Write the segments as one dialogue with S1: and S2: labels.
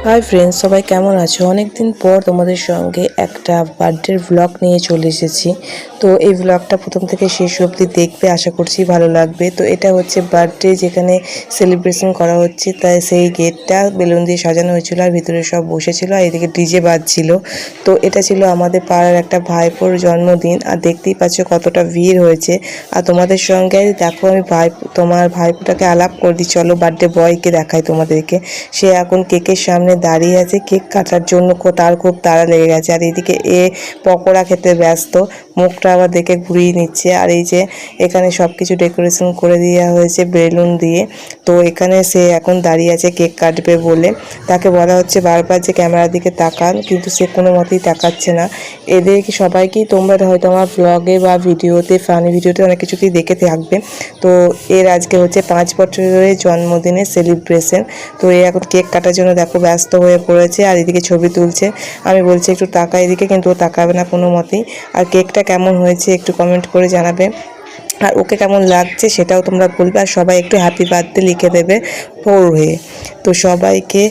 S1: Hi friends, সবাই কেমন আছো? অনেক দিন পর তোমাদের সঙ্গে একটা বার্থডের ব্লগ নিয়ে চলে এসেছি। তো এই ব্লগটা প্রথম থেকে শেষ অবধি দেখবে, আশা করছি ভালো লাগবে। তো এটা হচ্ছে বার্থডে যেখানে সেলিব্রেশন করা হচ্ছে, তাই সেই গেটটা বেলুন দিয়ে সাজানো হয়েছিল আর ভিতরে সব বসেছিল আর এদিকে ডিজে বাজছিল। তো এটা ছিল আমাদের পাড়ার একটা ভাইপোর জন্মদিন আর দেখতেই পাচ্ছ কতটা ভিড় হয়েছে। আর তোমাদের সঙ্গে দেখো আমি তোমার ভাইপোটাকে আলাপ করে দিই, চলো বার্থডে বয়কে দেখাই তোমাদেরকে। সে এখন কেকের সামনে দাঁড়িয়ে আছে, কেক কাটার জন্য তার খুব তাড়া লেগে গেছে। আর এইদিকে পকোড়া খেতে ব্যস্ত, মুখটা আবার দেখে ঘুরিয়ে নিচ্ছে। আর এই যে এখানে সব কিছু ডেকোরেশন করে দেওয়া হয়েছে বেলুন দিয়ে। তো এখানে সে এখন দাঁড়িয়ে আছে কেক কাটবে বলে। তাকে বলা হচ্ছে বারবার যে ক্যামেরার দিকে তাকান, কিন্তু সে কোনো মতেই তাকাচ্ছে না। এদেরকে সবাইকেই তোমরা হয়তো আমার ব্লগে বা ভিডিওতে, ফানি ভিডিওতে অনেক কিছুতেই দেখে থাকবে। তো এর আজকে হচ্ছে 5 বছরের জন্মদিনের সেলিব্রেশন। তো এ এখন কেক কাটার জন্য দেখো ব্যস্ত হয়ে পড়েছে আর এদিকে ছবি তুলছে। আমি বলছি একটু তাকা এদিকে, কিন্তু ও তাকাবে না কোনো মতেই। আর কেকটা কেমন হয়েছে একটু কমেন্ট করে জানাবে, আর ওকে কেমন লাগছে সেটাও তোমরা বলবে। আর সবাই একটু হ্যাপি বার্থডে লিখে দেবে ফোর হয়ে। তো সবাইকে,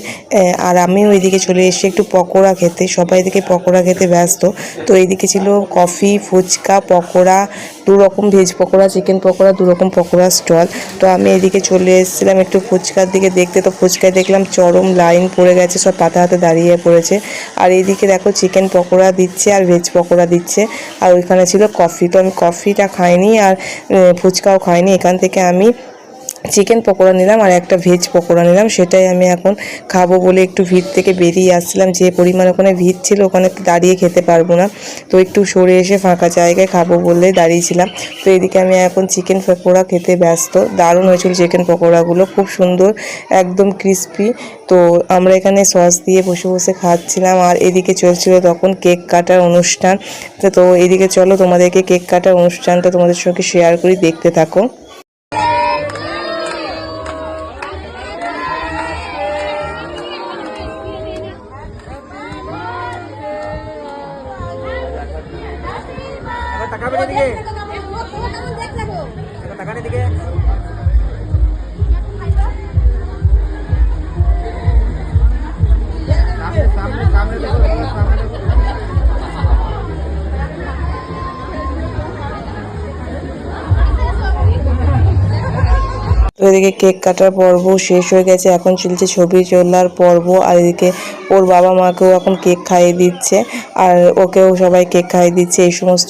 S1: আর আমিও এইদিকে চলে এসেছি একটু পকোড়া খেতে। সবাই এদিকে পকোড়া খেতে ব্যস্ত। তো এইদিকে ছিল কফি, ফুচকা, পকোড়া, দুরকম ভেজ পকোড়া, চিকেন পকোড়া, দুরকম পকোড়া স্টল। তো আমি এদিকে চলে এসেছিলাম একটু ফুচকার দিকে দেখতে। তো ফুচকায় দেখলাম চরম লাইন পড়ে গেছে, সব পাতা হাতে দাঁড়িয়ে পড়েছে। আর এইদিকে দেখো চিকেন পকোড়া দিচ্ছে আর ভেজ পকোড়া দিচ্ছে। আর ওইখানে ছিল কফি। তো আমি কফিটা খাইনি আর ফুচকাও খাইনি। এখান থেকে আমি চিকেন পকোড়া নিলাম আর একটা ভেজ পকোড়া নিলাম, সেটাই আমি এখন খাবো বলে একটু ভিড় থেকে বেরিয়ে আসছিলাম। যে পরিমাণ ওখানে ভিড় ছিল, ওখানে দাঁড়িয়ে খেতে পারবো না। তো একটু সরে এসে ফাঁকা জায়গায় খাবো বলে দাঁড়িয়েছিলাম। তো এদিকে আমি এখন চিকেন পকোড়া খেতে ব্যস্ত। দারুণ হয়েছিল চিকেন পকোড়াগুলো, খুব সুন্দর, একদম ক্রিস্পি। তো আমরা এখানে সস দিয়ে বসে বসে খাচ্ছিলাম। আর এদিকে চলছিল তখন কেক কাটার অনুষ্ঠান। তো এদিকে চলো তোমাদেরকে কেক কাটার অনুষ্ঠানটা তোমাদের সঙ্গে শেয়ার করি, দেখতে থাকো।
S2: তাকাবেন এদিকে, তাকান এদিকে।
S1: তো এদিকে কেক কাটার পর্ব শেষ হয়ে গেছে, এখন চলছে ছবি তোলার পর্ব। আর এদিকে ওর বাবা মাকেও এখন কেক খাইয়ে দিচ্ছে আর ওকেও সবাই কেক খাইয়ে দিচ্ছে। এই সমস্ত